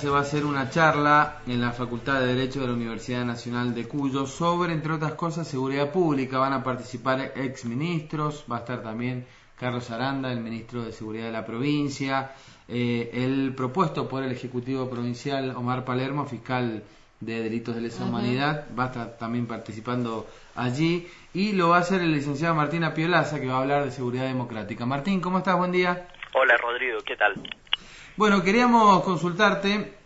se va a hacer una charla en la Facultad de Derecho de la Universidad Nacional de Cuyo sobre, entre otras cosas, seguridad pública. Van a participar exministros, va a estar también Carlos Aranda, el ministro de Seguridad de la provincia, el propuesto por el Ejecutivo Provincial, Omar Palermo, fiscal de delitos de lesa humanidad, va a estar también participando allí, y lo va a hacer el licenciado Martín Apiolaza, que va a hablar de seguridad democrática. Martín, ¿cómo estás? Buen día. Hola Rodrigo, ¿qué tal? Bueno, queríamos consultarte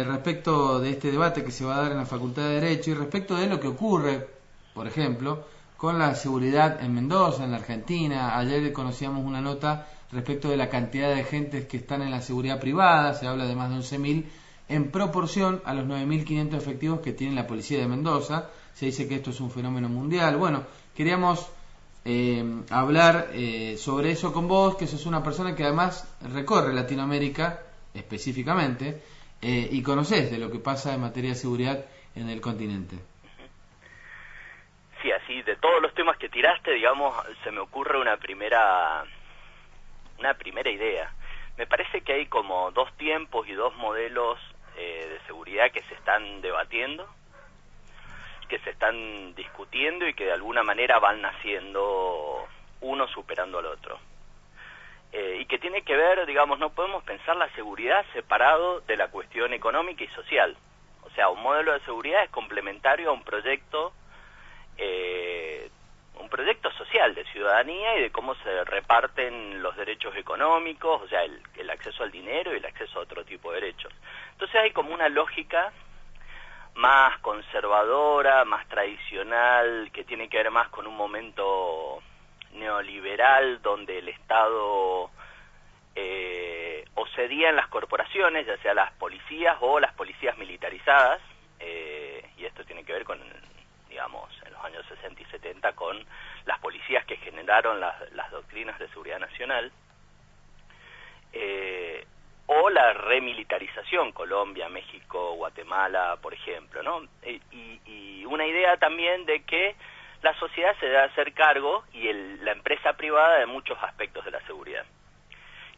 respecto de este debate que se va a dar en la Facultad de Derecho y respecto de lo que ocurre, por ejemplo, con la seguridad en Mendoza, en la Argentina. Ayer conocíamos una nota respecto de la cantidad de agentes que están en la seguridad privada, se habla de más de 11.000, en proporción a los 9.500 efectivos que tiene la policía de Mendoza. Se dice que esto es un fenómeno mundial. Bueno, queríamos hablar sobre eso con vos, que sos una persona que además recorre Latinoamérica específicamente y conocés de lo que pasa en materia de seguridad en el continente. Sí, así de todos los temas que tiraste, digamos, se me ocurre una primera idea. Me parece que hay como dos tiempos y dos modelos de seguridad que se están debatiendo, que se están discutiendo y que de alguna manera van naciendo uno superando al otro. Y que tiene que ver, digamos, no podemos pensar la seguridad separado de la cuestión económica y social. O sea, un modelo de seguridad es complementario a un proyecto social de ciudadanía y de cómo se reparten los derechos económicos, o sea, el acceso al dinero y el acceso a otro tipo de derechos. Entonces hay como una lógica más conservadora, más tradicional, que tiene que ver más con un momento neoliberal donde el Estado o cedía en las corporaciones, ya sea las policías o las policías militarizadas, y esto tiene que ver con, digamos, en los años 60 y 70 con las policías que generaron las doctrinas de seguridad nacional, o la remilitarización, Colombia, México, Guatemala, por ejemplo, ¿no? Y una idea también de que la sociedad se debe hacer cargo y la empresa privada de muchos aspectos de la seguridad.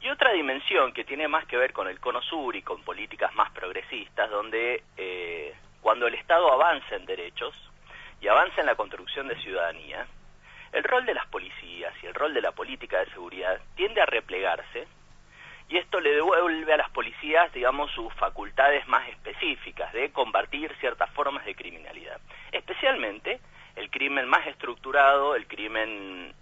Y otra dimensión que tiene más que ver con el Cono Sur y con políticas más progresistas, donde cuando el Estado avanza en derechos y avanza en la construcción de ciudadanía, el rol de las policías y el rol de la política de seguridad tiende a replegarse. Y esto le devuelve a las policías, digamos, sus facultades más específicas de combatir ciertas formas de criminalidad. Especialmente el crimen más estructurado, el crimen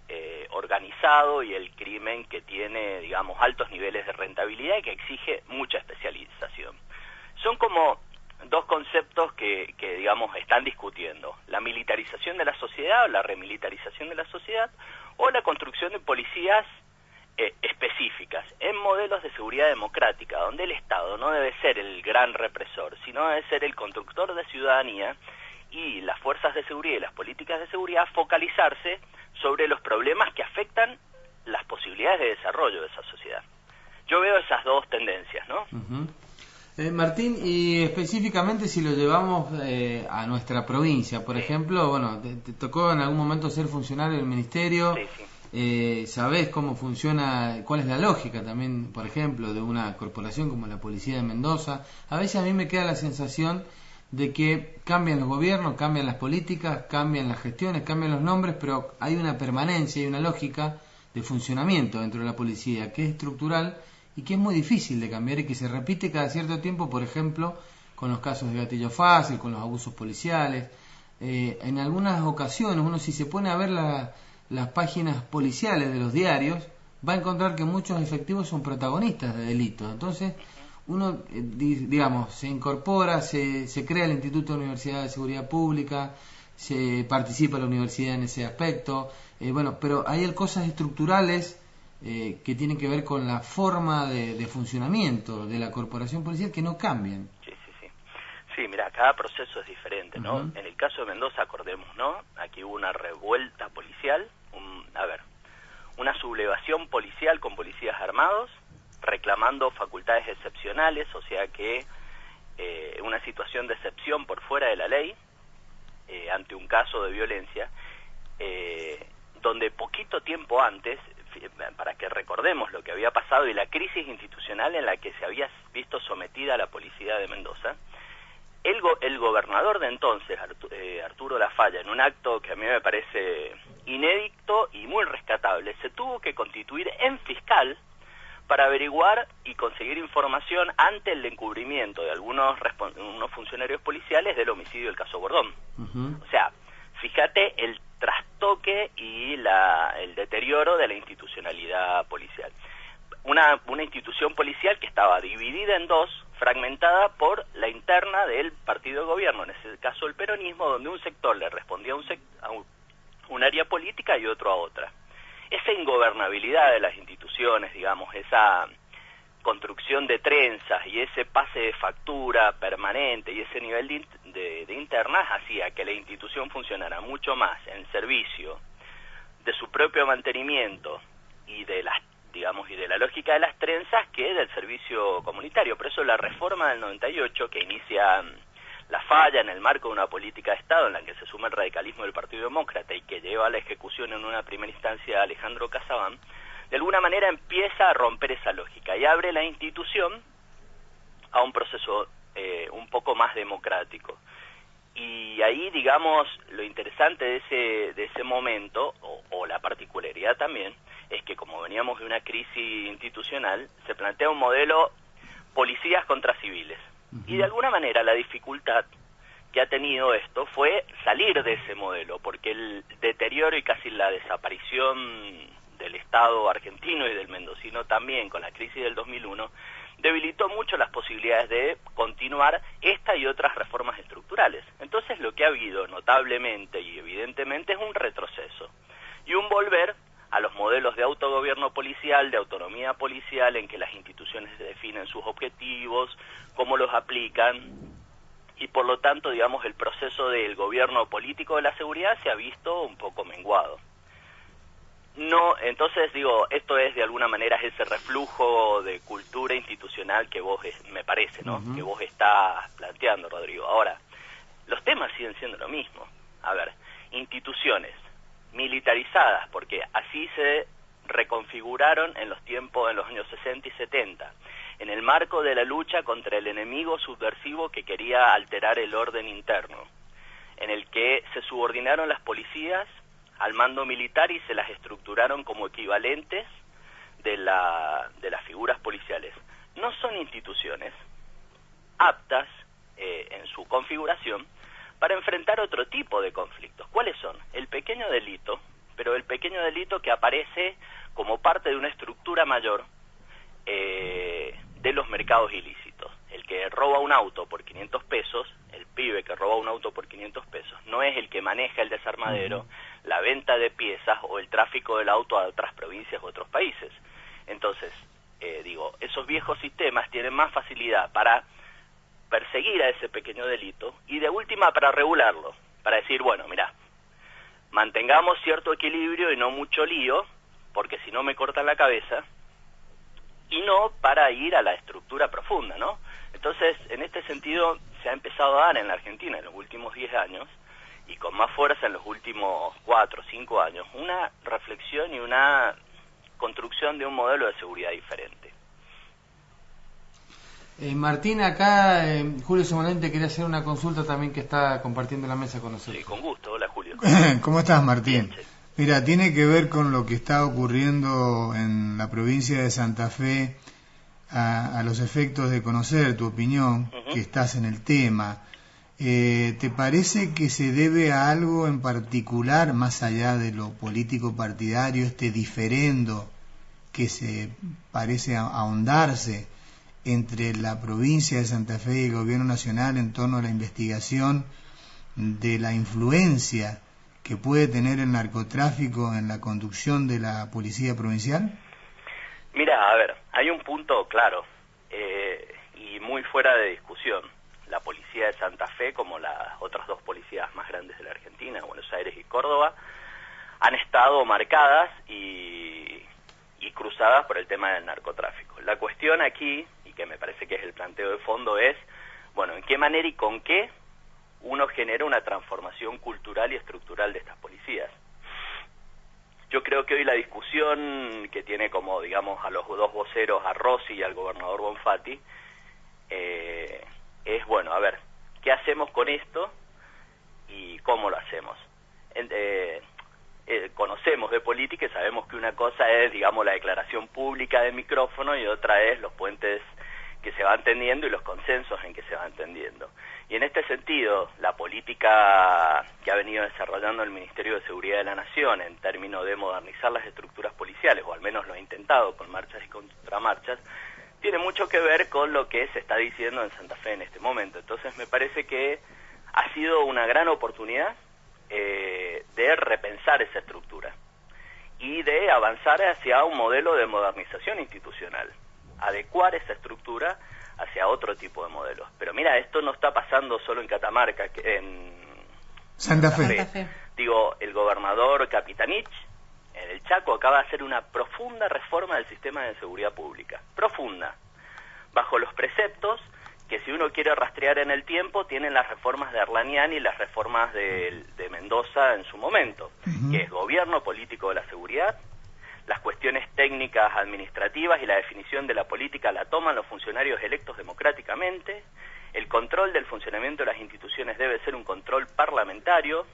organizado y el crimen que tiene, digamos, altos niveles de rentabilidad y que exige mucha especialización. Son como dos conceptos que digamos, están discutiendo. La militarización de la sociedad o la remilitarización de la sociedad o la construcción de policías específicas, en modelos de seguridad democrática, donde el Estado no debe ser el gran represor, sino debe ser el constructor de ciudadanía y las fuerzas de seguridad y las políticas de seguridad focalizarse sobre los problemas que afectan las posibilidades de desarrollo de esa sociedad. Yo veo esas dos tendencias, ¿no? Martín, y específicamente si lo llevamos a nuestra provincia, por ejemplo, bueno, te tocó en algún momento ser funcionario del ministerio. Sí. ¿Sabés cómo funciona, cuál es la lógica también, por ejemplo, de una corporación como la Policía de Mendoza? A veces a mí me queda la sensación de que cambian los gobiernos, cambian las políticas, cambian las gestiones, cambian los nombres, pero hay una permanencia y una lógica de funcionamiento dentro de la policía que es estructural y que es muy difícil de cambiar y que se repite cada cierto tiempo, por ejemplo, con los casos de gatillo fácil, con los abusos policiales. En algunas ocasiones, uno si se pone a ver las páginas policiales de los diarios, va a encontrar que muchos efectivos son protagonistas de delitos. Entonces, uno, digamos, se incorpora, se crea el Instituto de Universidad de Seguridad Pública, se participa la universidad en ese aspecto, bueno, pero hay cosas estructurales que tienen que ver con la forma de funcionamiento de la corporación policial que no cambian. Sí, mira, cada proceso es diferente, ¿no? En el caso de Mendoza, acordemos, ¿no? Aquí hubo una revuelta policial, una sublevación policial con policías armados, reclamando facultades excepcionales, o sea que una situación de excepción por fuera de la ley, ante un caso de violencia, donde poquito tiempo antes, para que recordemos lo que había pasado y la crisis institucional en la que se había visto sometida la policía de Mendoza, el gobernador de entonces, Arturo Lafalla, en un acto que a mí me parece inédito y muy rescatable, se tuvo que constituir en fiscal para averiguar y conseguir información ante el encubrimiento de unos funcionarios policiales del homicidio del caso Bordón. O sea, fíjate el trastoque y el deterioro de la institucionalidad policial. Una institución policial que estaba dividida en dos, fragmentada por la interna del partido de gobierno, en ese caso el peronismo, donde un sector le respondía a un área política y otro a otra. Esa ingobernabilidad de las instituciones, digamos, esa construcción de trenzas y ese pase de factura permanente y ese nivel de internas hacía que la institución funcionara mucho más en servicio de su propio mantenimiento y de las, digamos, y de la lógica de las trenzas que del servicio comunitario. Por eso la reforma del 98, que inicia Lafalla en el marco de una política de Estado en la que se suma el radicalismo del Partido Demócrata y que lleva a la ejecución en una primera instancia a Alejandro Casabán, de alguna manera empieza a romper esa lógica y abre la institución a un proceso un poco más democrático. Y ahí, digamos, lo interesante de ese momento, o la particularidad también, es que como veníamos de una crisis institucional, se plantea un modelo policías contra civiles. Y de alguna manera la dificultad que ha tenido esto fue salir de ese modelo, porque el deterioro y casi la desaparición del Estado argentino y del mendocino también con la crisis del 2001 debilitó mucho las posibilidades de continuar esta y otras reformas estructurales. Entonces lo que ha habido notablemente y evidentemente es un retroceso y un volver a los modelos de autogobierno policial, de autonomía policial, en que las instituciones definen sus objetivos, cómo los aplican, y por lo tanto, digamos, el proceso del gobierno político de la seguridad se ha visto un poco menguado. No, entonces digo, esto es de alguna manera ese reflujo de cultura institucional que vos, me parece, ¿no? Que vos estás planteando, Rodrigo. Ahora, los temas siguen siendo lo mismo. A ver, instituciones militarizadas, porque así se reconfiguraron en los años 60 y 70, en el marco de la lucha contra el enemigo subversivo que quería alterar el orden interno, en el que se subordinaron las policías al mando militar y se las estructuraron como equivalentes de las figuras policiales. No son instituciones aptas en su configuración para enfrentar otro tipo de conflictos. ¿Cuáles son? El pequeño delito, pero el pequeño delito que aparece como parte de una estructura mayor de los mercados ilícitos. El que roba un auto por 500 pesos, el pibe que roba un auto por 500 pesos, no es el que maneja el desarmadero, la venta de piezas o el tráfico del auto a otras provincias o otros países. Entonces, esos viejos sistemas tienen más facilidad para perseguir a ese pequeño delito y de última para regularlo, para decir, bueno, mirá, mantengamos cierto equilibrio y no mucho lío, porque si no me cortan la cabeza, y no para ir a la estructura profunda, ¿no? Entonces, en este sentido, se ha empezado a dar en la Argentina en los últimos 10 años, y con más fuerza en los últimos 4 o 5 años, una reflexión y una construcción de un modelo de seguridad diferente. Martín, acá Julio Simonente quería hacer una consulta también que está compartiendo la mesa con nosotros. Sí, con gusto. Hola, Julio. ¿Cómo estás, Martín? Bien, sí. Mira, tiene que ver con lo que está ocurriendo en la provincia de Santa Fe a los efectos de conocer tu opinión, que estás en el tema. ¿Te parece que se debe a algo en particular, más allá de lo político partidario, este diferendo que se parece ahondarse entre la provincia de Santa Fe y el gobierno nacional en torno a la investigación de la influencia que puede tener el narcotráfico en la conducción de la policía provincial? Mira, a ver, hay un punto claro y muy fuera de discusión. La policía de Santa Fe, como las otras dos policías más grandes de la Argentina, Buenos Aires y Córdoba, han estado marcadas y cruzadas por el tema del narcotráfico. La cuestión aquí, y que me parece que es el planteo de fondo, es, bueno, ¿en qué manera y con qué uno genera una transformación cultural y estructural de estas policías? Yo creo que hoy la discusión que tiene como, digamos, a los dos voceros, a Rossi y al gobernador Bonfatti, es, bueno, a ver, ¿qué hacemos con esto y cómo lo hacemos? Conocemos de política y sabemos que una cosa es, digamos, la declaración pública de micrófono y otra es los puentes que se van tendiendo y los consensos en que se van tendiendo. Y en este sentido, la política que ha venido desarrollando el Ministerio de Seguridad de la Nación en términos de modernizar las estructuras policiales, o al menos lo ha intentado con marchas y contramarchas, tiene mucho que ver con lo que se está diciendo en Santa Fe en este momento. Entonces me parece que ha sido una gran oportunidad de repensar esa estructura y de avanzar hacia un modelo de modernización institucional, adecuar esa estructura hacia otro tipo de modelos. Pero mira, esto no está pasando solo en Catamarca, en Santa Fe. Digo, el gobernador Capitanich, en el Chaco, acaba de hacer una profunda reforma del sistema de seguridad pública. Profunda. Bajo los preceptos que, si uno quiere rastrear en el tiempo, tienen las reformas de Arlanián y las reformas de Mendoza en su momento, que es gobierno político de la seguridad. Las cuestiones técnicas administrativas y la definición de la política la toman los funcionarios electos democráticamente. El control del funcionamiento de las instituciones debe ser un control parlamentario.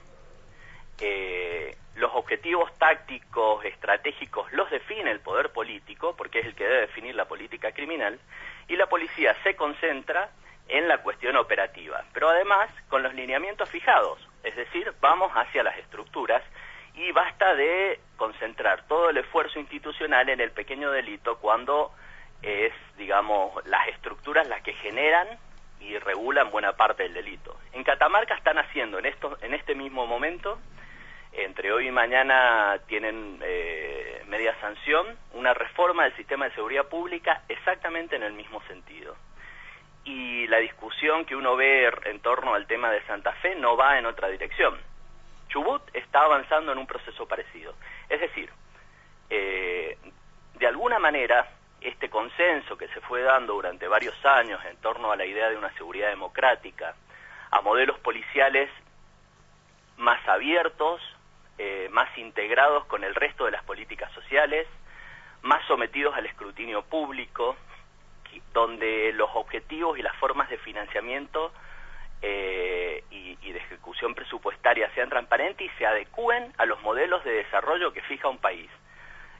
Los objetivos tácticos, estratégicos, los define el poder político, porque es el que debe definir la política criminal, y la policía se concentra en la cuestión operativa, pero además con los lineamientos fijados, es decir, vamos hacia las estructuras y basta de concentrar todo el esfuerzo institucional en el pequeño delito cuando es, digamos, las estructuras las que generan y regulan buena parte del delito. En Catamarca están haciendo en este mismo momento, entre hoy y mañana tienen media sanción, una reforma del sistema de seguridad pública exactamente en el mismo sentido. Y la discusión que uno ve en torno al tema de Santa Fe no va en otra dirección. Chubut está avanzando en un proceso parecido. Es decir, de alguna manera, este consenso que se fue dando durante varios años en torno a la idea de una seguridad democrática, a modelos policiales más abiertos, más integrados con el resto de las políticas sociales, más sometidos al escrutinio público, donde los objetivos y las formas de financiamiento y de ejecución presupuestaria sean transparentes y se adecúen a los modelos de desarrollo que fija un país.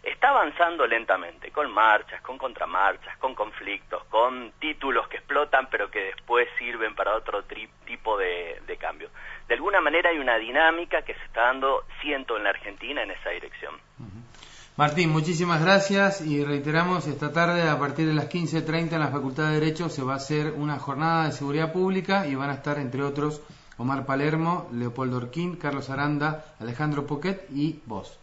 Está avanzando lentamente, con marchas, con contramarchas, con conflictos, con títulos que explotan pero que después sirven para otro tipo de cambio. De alguna manera hay una dinámica que se está dando, siento, en la Argentina en esa dirección. Martín, muchísimas gracias y reiteramos, esta tarde a partir de las 15:30 en la Facultad de Derecho se va a hacer una jornada de seguridad pública y van a estar, entre otros, Omar Palermo, Leopoldo Orquín, Carlos Aranda, Alejandro Poquet y vos.